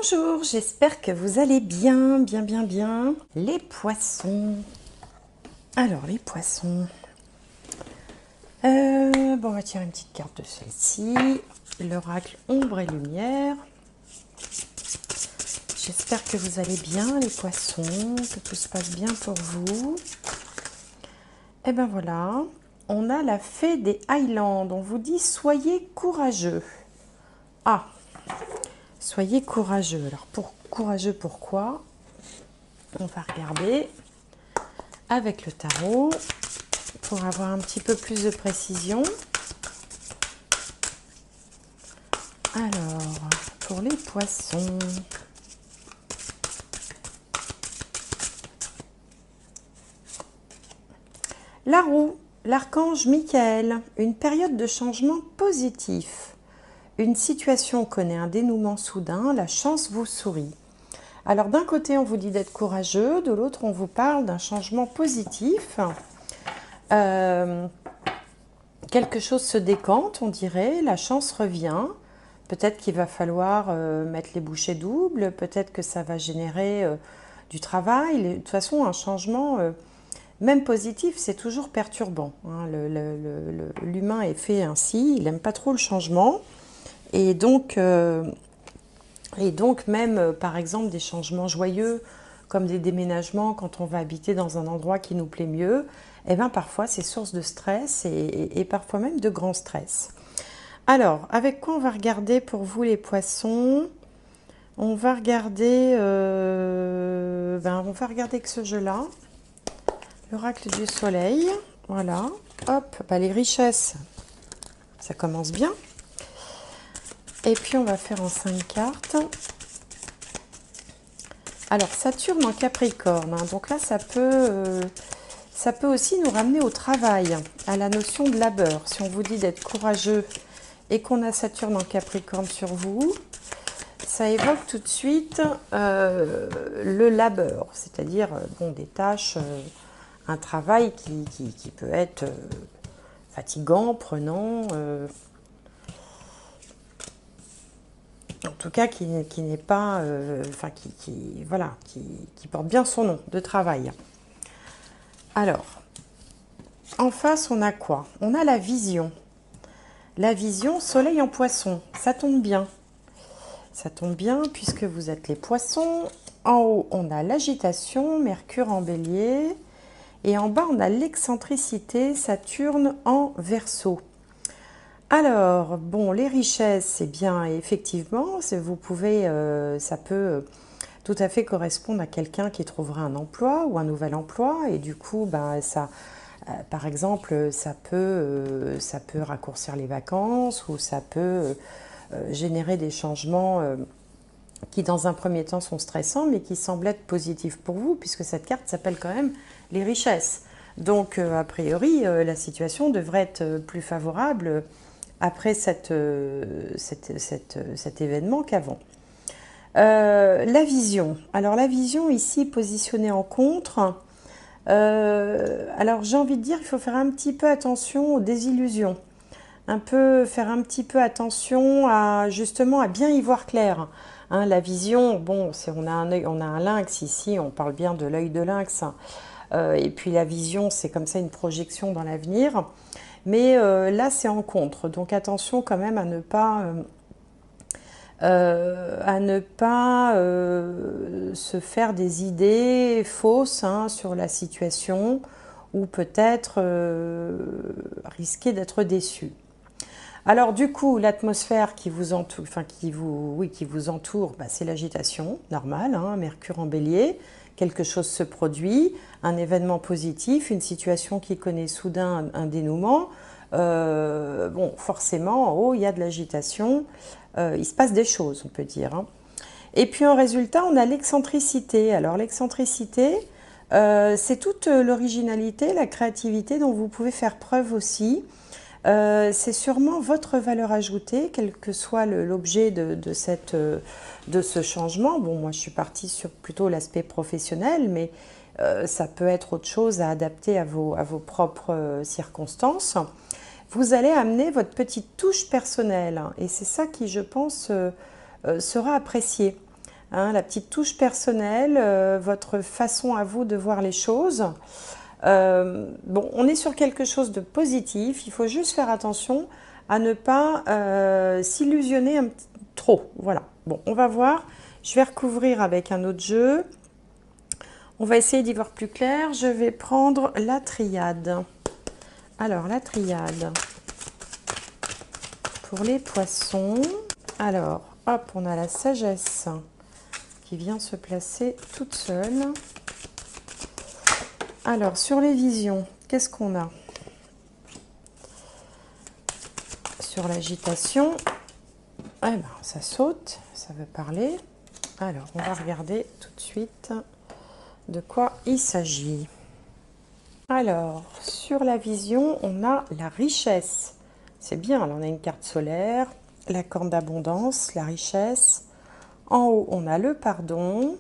Bonjour, j'espère que vous allez bien, bien. Les poissons. Alors, les poissons. Bon, on va tirer une petite carte de celle-ci. L'oracle ombre et lumière. J'espère que vous allez bien, les poissons, que tout se passe bien pour vous. Et ben voilà, on a la fée des Highlands. On vous dit soyez courageux. Ah, soyez courageux. Alors, courageux, pourquoi? On va regarder avec le tarot pour avoir un petit peu plus de précision. Alors, pour les poissons, la roue, l'archange Michael, une période de changement positif. Une situation connaît un dénouement soudain, la chance vous sourit. Alors d'un côté, on vous dit d'être courageux, de l'autre, on vous parle d'un changement positif. Quelque chose se décante, on dirait, la chance revient. Peut-être qu'il va falloir mettre les bouchées doubles, peut-être que ça va générer du travail. De toute façon, un changement, même positif, c'est toujours perturbant. Hein. L'humain est fait ainsi, il n'aime pas trop le changement. Et donc même, par exemple, des changements joyeux, comme des déménagements, quand on va habiter dans un endroit qui nous plaît mieux, eh bien, parfois, c'est source de stress et parfois même de grand stress. Alors, avec quoi on va regarder pour vous, les poissons? On va regarder, on va regarder que ce jeu-là, l'oracle du soleil. Voilà, hop, les richesses, ça commence bien. Et puis, on va faire en 5 cartes. Alors, Saturne en Capricorne, hein, donc là, ça peut aussi nous ramener au travail, à la notion de labeur. Si on vous dit d'être courageux et qu'on a Saturne en Capricorne sur vous, ça évoque tout de suite le labeur, c'est-à-dire des tâches, un travail qui peut être fatigant, prenant, en tout cas qui n'est pas, qui porte bien son nom de travail. Alors, en face, on a quoi? On a la vision. La vision, soleil en poisson, ça tombe bien. Ça tombe bien puisque vous êtes les poissons. En haut, on a l'agitation, Mercure en bélier. Et en bas, on a l'excentricité, Saturne en Verseau. Alors, bon, les richesses, c'est bien, effectivement, vous pouvez, ça peut tout à fait correspondre à quelqu'un qui trouvera un emploi ou un nouvel emploi. Et du coup, par exemple, ça peut raccourcir les vacances ou ça peut générer des changements qui, dans un premier temps, sont stressants, mais qui semblent être positifs pour vous, puisque cette carte s'appelle quand même les richesses. Donc, a priori, la situation devrait être plus favorable après cet événement qu'avant. La vision. Alors, la vision, ici, positionnée en contre. Alors, j'ai envie de dire qu'il faut faire un petit peu attention aux désillusions. Faire un petit peu attention justement à bien y voir clair. Hein, la vision, bon, on a un lynx ici, on parle bien de l'œil de lynx. Et puis la vision, c'est comme ça une projection dans l'avenir. Mais là, c'est en contre. Donc attention quand même à ne pas se faire des idées fausses sur la situation ou peut-être risquer d'être déçu. Alors du coup, l'atmosphère qui vous entoure, c'est l'agitation, normale, hein, Mercure en bélier, quelque chose se produit, un événement positif, une situation qui connaît soudain un dénouement. Forcément, en haut, il y a de l'agitation, il se passe des choses, on peut dire. Hein. Et puis en résultat, on a l'excentricité. Alors l'excentricité, c'est toute l'originalité, la créativité dont vous pouvez faire preuve aussi. C'est sûrement votre valeur ajoutée, quel que soit l'objet de ce changement. Bon, moi je suis partie sur plutôt l'aspect professionnel, mais ça peut être autre chose à adapter à vos propres circonstances. Vous allez amener votre petite touche personnelle et c'est ça qui, je pense, sera apprécié. hein, la petite touche personnelle, votre façon à vous de voir les choses. Bon, on est sur quelque chose de positif, il faut juste faire attention à ne pas s'illusionner trop. Voilà, bon, on va voir, je vais recouvrir avec un autre jeu. On va essayer d'y voir plus clair. Je vais prendre la triade. Alors, la triade pour les poissons. Alors, hop, on a la sagesse qui vient se placer toute seule. Alors, sur les visions, qu'est-ce qu'on a? Sur l'agitation, eh ben, ça saute, ça veut parler. Alors, on va regarder tout de suite de quoi il s'agit. Alors, sur la vision, on a la richesse. C'est bien, là, on a une carte solaire, la corne d'abondance, la richesse. En haut, on a le pardon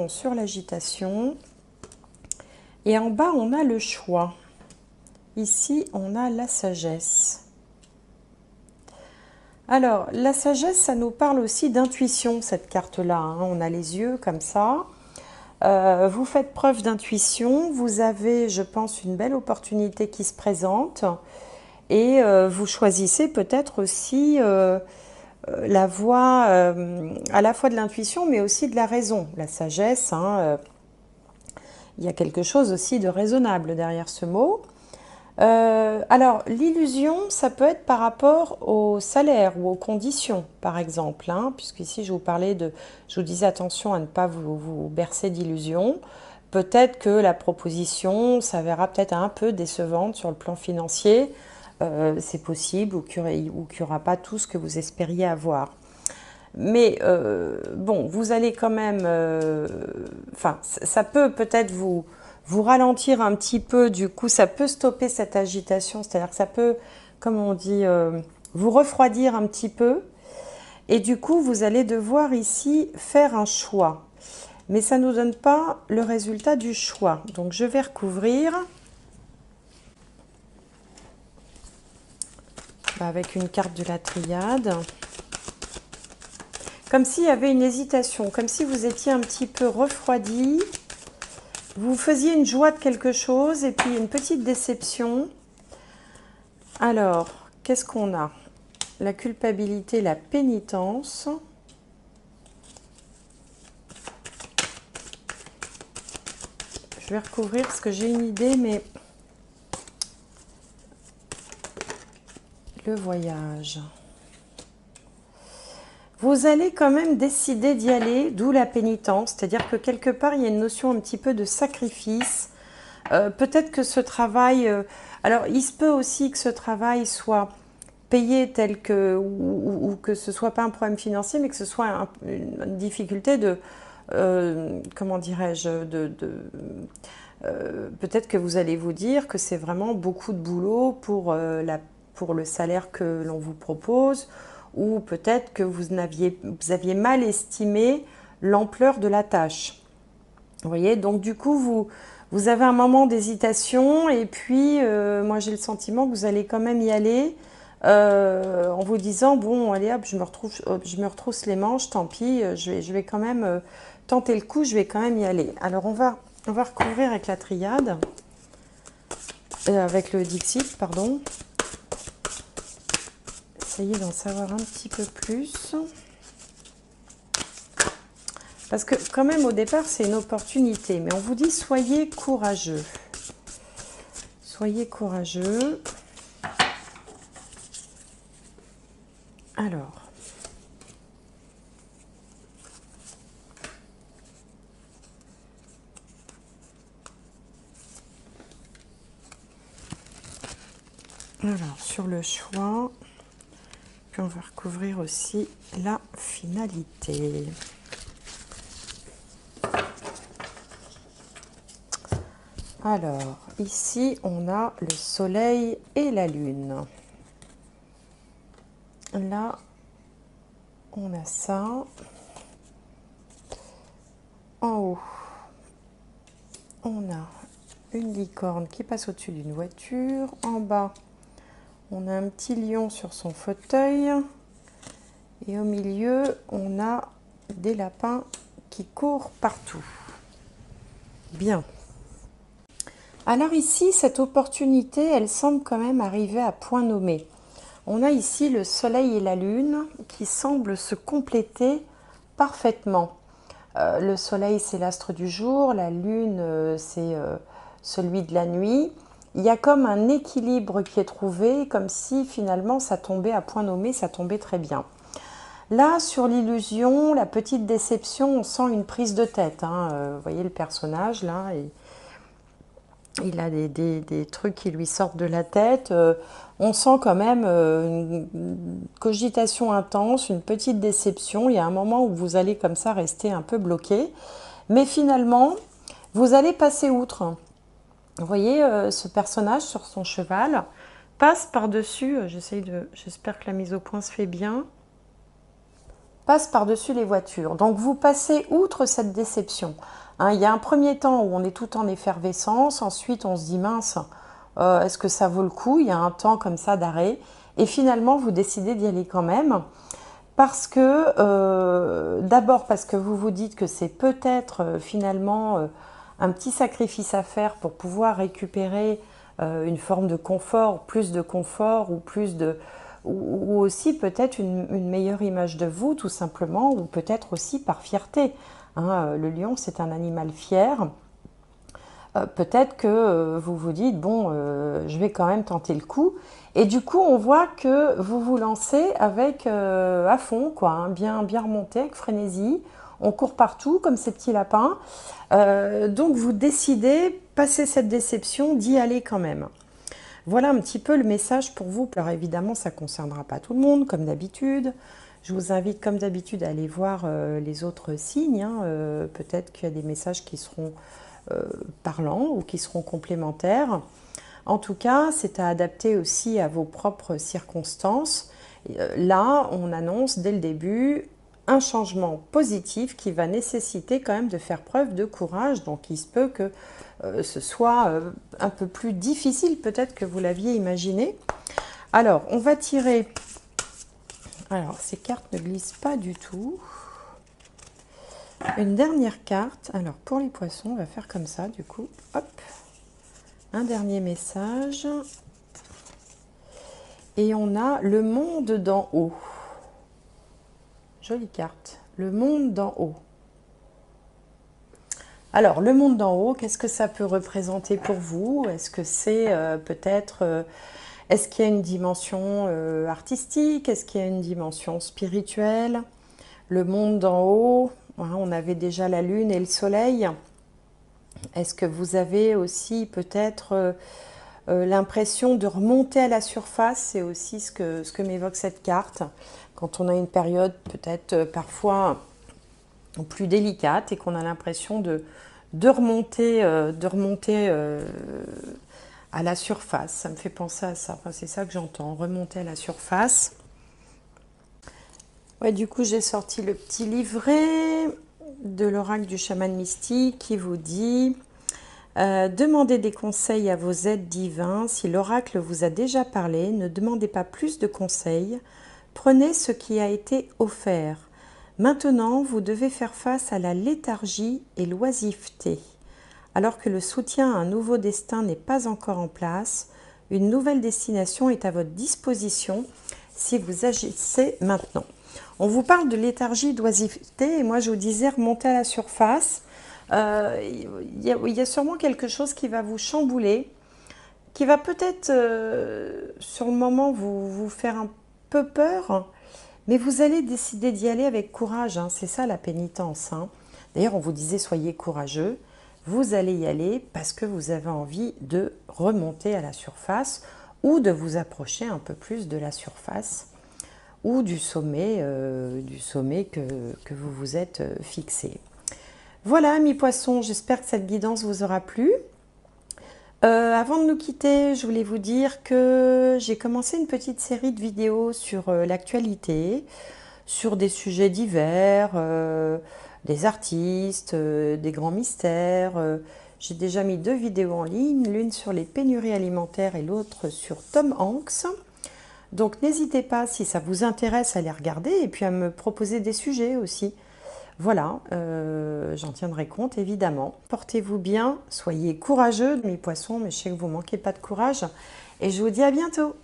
sur l'agitation. Et en bas, on a le choix. Ici, on a la sagesse. Alors, la sagesse, ça nous parle aussi d'intuition, cette carte-là, hein. On a les yeux comme ça. Vous faites preuve d'intuition, vous avez, je pense, une belle opportunité qui se présente et vous choisissez peut-être aussi la voie à la fois de l'intuition mais aussi de la raison, la sagesse, hein, il y a quelque chose aussi de raisonnable derrière ce mot. Alors, l'illusion, ça peut être par rapport au salaire ou aux conditions, par exemple, hein, puisqu'ici, je vous disais attention à ne pas vous bercer d'illusions. Peut-être que la proposition s'avérera peut-être un peu décevante sur le plan financier, c'est possible, ou qu'il n'y aura pas tout ce que vous espériez avoir. Mais bon, vous allez quand même... Enfin, ça peut peut-être vous ralentir un petit peu, du coup, ça peut stopper cette agitation, c'est-à-dire que ça peut, comme on dit, vous refroidir un petit peu. Et du coup, vous allez devoir ici faire un choix. Mais ça ne nous donne pas le résultat du choix. Donc, je vais recouvrir avec une carte de la triade. Comme s'il y avait une hésitation, comme si vous étiez un petit peu refroidi. Vous faisiez une joie de quelque chose et puis une petite déception. Alors, qu'est-ce qu'on a? La culpabilité, la pénitence. Je vais recouvrir parce que j'ai une idée, mais... Le voyage. Vous allez quand même décider d'y aller, d'où la pénitence, c'est-à-dire que quelque part, il y a une notion un petit peu de sacrifice. Peut-être que ce travail... alors, il se peut aussi que ce travail soit payé tel que... ou que ce ne soit pas un problème financier, mais que ce soit une difficulté de... comment dirais-je peut-être que vous allez vous dire que c'est vraiment beaucoup de boulot pour le salaire que l'on vous propose, ou peut-être que vous aviez mal estimé l'ampleur de la tâche. Vous voyez, donc du coup, vous avez un moment d'hésitation, et puis moi j'ai le sentiment que vous allez quand même y aller en vous disant, bon, allez hop, je me retrousse les manches, tant pis, je vais quand même tenter le coup, je vais quand même y aller. Alors on va recouvrir avec la triade, avec le Dixit, pardon. Essayez d'en savoir un petit peu plus. Parce que quand même au départ c'est une opportunité, mais on vous dit soyez courageux. Soyez courageux. Alors. Alors, sur le choix, puis on va recouvrir aussi la finalité. Alors, ici, on a le soleil et la lune. Là, on a ça. En haut, on a une licorne qui passe au-dessus d'une voiture. En bas, on a un petit lion sur son fauteuil. Et au milieu, on a des lapins qui courent partout. Bien. Alors ici, cette opportunité, elle semble quand même arriver à point nommé. On a ici le soleil et la lune qui semblent se compléter parfaitement. Le soleil, c'est l'astre du jour, la lune, c'est celui de la nuit. Il y a comme un équilibre qui est trouvé, comme si finalement ça tombait à point nommé, ça tombait très bien. Là, sur l'illusion, la petite déception, on sent une prise de tête. Vous voyez le personnage, là, il a des trucs qui lui sortent de la tête. On sent quand même une cogitation intense, une petite déception. Il y a un moment où vous allez comme ça rester un peu bloqué. Mais finalement, vous allez passer outre. Vous voyez, ce personnage sur son cheval passe par-dessus, j'espère que la mise au point se fait bien, passe par-dessus les voitures. Donc vous passez outre cette déception. Il y a un premier temps où on est tout en effervescence, ensuite on se dit mince, est-ce que ça vaut le coup? Il y a un temps comme ça d'arrêt, et finalement vous décidez d'y aller quand même, parce que, d'abord parce que vous vous dites que c'est peut-être finalement un petit sacrifice à faire pour pouvoir récupérer une forme de confort, plus de confort ou aussi peut-être une meilleure image de vous tout simplement, ou peut-être aussi par fierté. Le lion, c'est un animal fier. Peut-être que vous vous dites, bon, je vais quand même tenter le coup. Et du coup, on voit que vous vous lancez avec à fond, quoi, bien remonté, avec frénésie. On court partout comme ces petits lapins. Donc, vous décidez, passer cette déception, d'y aller quand même. Voilà un petit peu le message pour vous. Alors évidemment, ça ne concernera pas tout le monde, comme d'habitude. Je vous invite, comme d'habitude, à aller voir les autres signes. Peut-être qu'il y a des messages qui seront parlants ou qui seront complémentaires. En tout cas, c'est à adapter aussi à vos propres circonstances. Là, on annonce dès le début un changement positif qui va nécessiter quand même de faire preuve de courage. Donc, il se peut que ce soit un peu plus difficile peut-être que vous l'aviez imaginé. Alors, on va tirer... Alors, ces cartes ne glissent pas du tout. Une dernière carte. Alors, pour les poissons, on va faire comme ça, du coup. Hop. Un dernier message. Et on a le monde d'en haut. Jolie carte. Le monde d'en haut. Alors, le monde d'en haut, qu'est-ce que ça peut représenter pour vous? Est-ce que c'est peut-être... est-ce qu'il y a une dimension artistique? Est-ce qu'il y a une dimension spirituelle? Le monde d'en haut, on avait déjà la lune et le soleil. Est-ce que vous avez aussi peut-être l'impression de remonter à la surface? C'est aussi ce que m'évoque cette carte. Quand on a une période peut-être parfois plus délicate et qu'on a l'impression de remonter à la surface. Ça me fait penser à ça. Enfin, c'est ça que j'entends, remonter à la surface. Ouais, du coup, j'ai sorti le petit livret de l'oracle du chaman mystique qui vous dit demandez des conseils à vos aides divins. Si l'oracle vous a déjà parlé, ne demandez pas plus de conseils. Prenez ce qui a été offert. Maintenant, vous devez faire face à la léthargie et l'oisiveté. Alors que le soutien à un nouveau destin n'est pas encore en place, une nouvelle destination est à votre disposition si vous agissez maintenant. On vous parle de léthargie, d'oisiveté, et moi je vous disais remonter à la surface. Il y a sûrement quelque chose qui va vous chambouler, qui va peut-être sur le moment vous faire un peu peur, mais vous allez décider d'y aller avec courage. C'est ça la pénitence. D'ailleurs, on vous disait soyez courageux. Vous allez y aller parce que vous avez envie de remonter à la surface ou de vous approcher un peu plus de la surface ou du sommet que vous vous êtes fixé. Voilà, mes poissons, j'espère que cette guidance vous aura plu. Avant de nous quitter, je voulais vous dire que j'ai commencé une petite série de vidéos sur l'actualité, sur des sujets divers, des artistes, des grands mystères. J'ai déjà mis 2 vidéos en ligne, l'une sur les pénuries alimentaires et l'autre sur Tom Hanks. Donc n'hésitez pas, si ça vous intéresse, à les regarder et puis à me proposer des sujets aussi. Voilà, j'en tiendrai compte évidemment. Portez-vous bien, soyez courageux mes poissons, mais je sais que vous manquez pas de courage. Et je vous dis à bientôt.